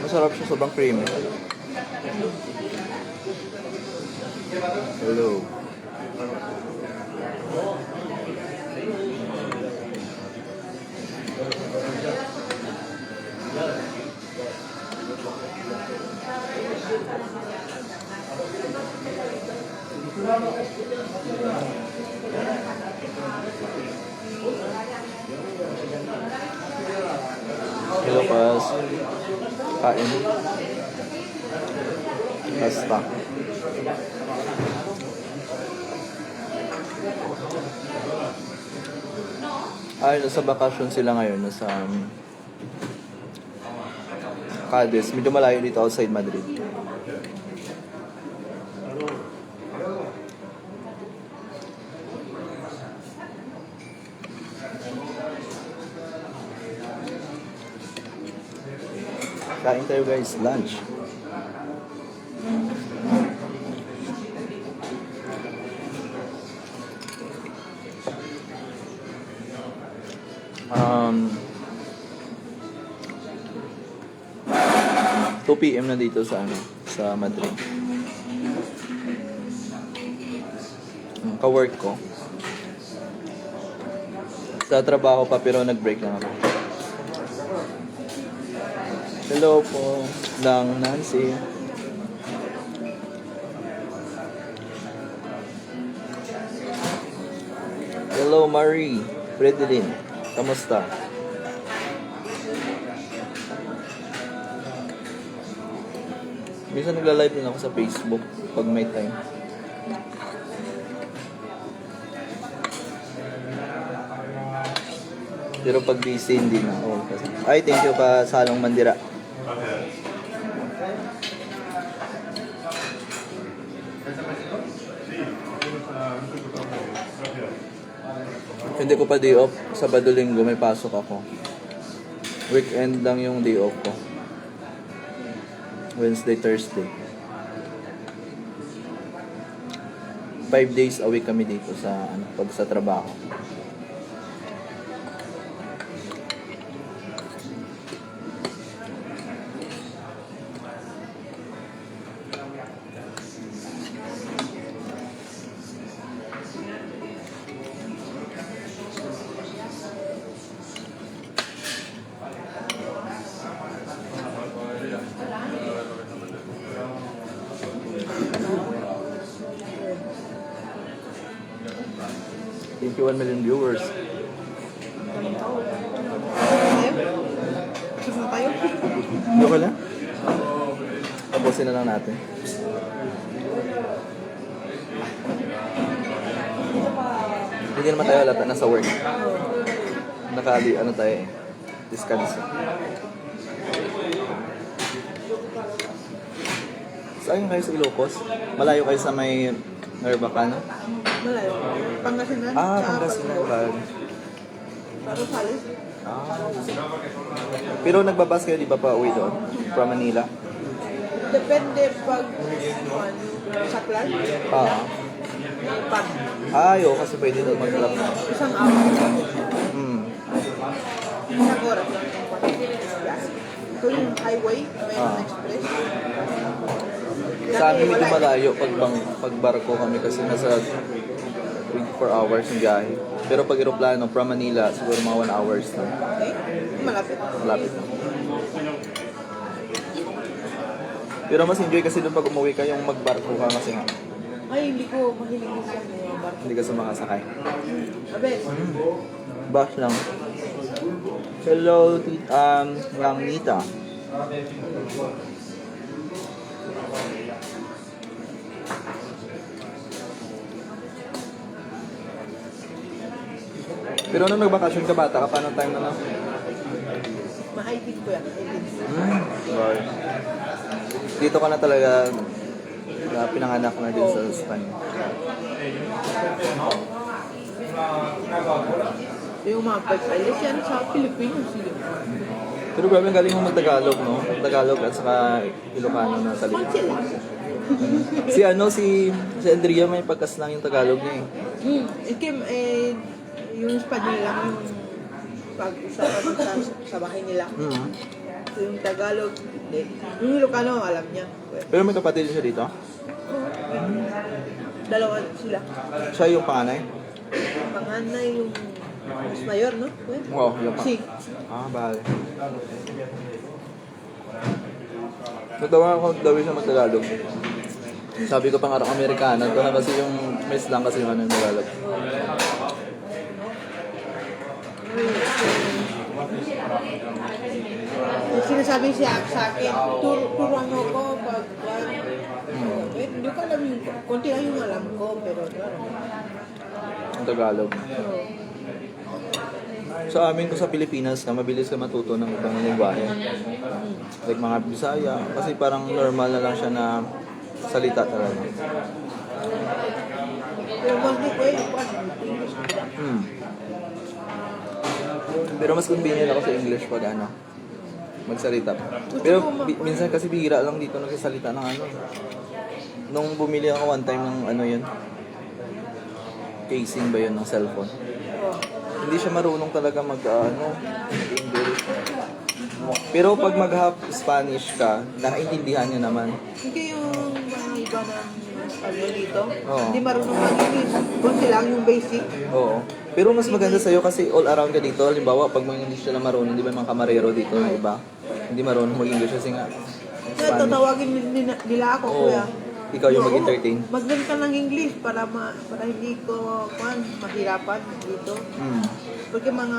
Masarap siya, sobrang creamy. Hello. Hello, Pas. Kain. Basta. Ay, nasa bakasyon sila ngayon. Nasa Cadiz. Medyo malayo dito outside Madrid. Kain tayo guys, lunch. Um, 2 PM na dito sa Madrid. Ka-work ko. Sa trabaho pa pero nag-break lang ako. Hello po, lang Nancy. Hello Marie, Fredeline. Kamusta? Minsan nagla-live din ako sa Facebook pag may time. Pero pag busy hindi na ako. Ay, thank you pa Salong Mandira. Hindi ko pa day off. Sabado Linggo may pasok ako. Weekend lang yung day off ko. Wednesday, Thursday. 5 days a week kami dito sa pag sa trabaho. Thank you 1 million viewers. Okay lang? Tapusin na lang natin. Hindi naman tayo halata, nasa work. Ano tayo eh. Discuss. Saan kayo sa Ilocos? Malayo kayo sa may Narbacana? Malayo. Pangasinan. Pangasinan ba? Rosales. Pero nagbabas kayo di ba pa uwi doon? From Manila? Depende pag saklan. Pag Ayo, kasi pwede doon mag-club. isang araw. Isang oras lang yung pag-gas. Ito yung highway, may express. Sa amin medyo malayo pag barko kami kasi nasa 24 hours yung biyahe. Pero pag aeroplano from Manila, siguro mga 1 hours lang. Okay? Malapit. Malapit lang. Pero mas enjoy kasi doon pag umuwi ka yung magbarko ka kasi nga. Ay, hindi ko mahilig yung mga barko. Hindi ka sumakasakay. Abe, Bash lang. Hello, Yang Nita. Pero nung nagbakasyon ka bata ka, paano time na no? Ma-18 ko yan, 18. Wow. Dito ka na talaga pinanganak na din sa Spain. Yung mga pag-alis yan sa Pilipinas. Pero grabe, ang galing mo mag-Tagalog, no? Tagalog at saka Ilocano na salita. Konti lang. Si Andrea may pagkaslang yung Tagalog niya eh. Yung Espanyol lang yung pag-usapan sa bahay nila. So, yung Tagalog, hindi. Yung Ilocano, alam niya. Pero may kapatid siya dito. Dalawa sila. Siya yung panganay. Panganay yung mas mayor, no? Wow, yung pa. Si. Bale. Natawa ako daw siya mag-Tagalog. Sabi ko pang Amerikana, ito na kasi yung may slang kasi yung yung Tagalog. Sinasabi siya sa akin, turuan mo ko pag hindi ko alam yung, konti lang yung alam ko, pero Ang Tagalog. Sa amin ko sa Pilipinas ka, mabilis ka matuto ng ibang lingwahe. Like mga Bisaya, kasi parang normal na lang siya na salita talaga. pero konti ko Pero mas convenient ako sa English pag magsalita. Pero minsan kasi bihira lang dito nagsasalita ng Nung bumili ako one time ng yun, casing ba yun ng cellphone. Hindi siya marunong talaga English. Pero pag mag-half Spanish ka, nakaintindihan niya naman. Hindi yung mga iba ng Espanyol dito, Oo. hindi marunong mag-English. Konti lang yung basic. Oo. Pero mas maganda sa'yo kasi all around ka dito. Halimbawa, pag mga English sila marunong, di ba yung mga kamarero dito na iba? Hindi marunong mag-English kasi nga Kaya tatawagin nila ako, Oo. kuya. Ikaw yung mag-entertain. Magdala ka ng English para hindi ko mahirapan dito. Porque mga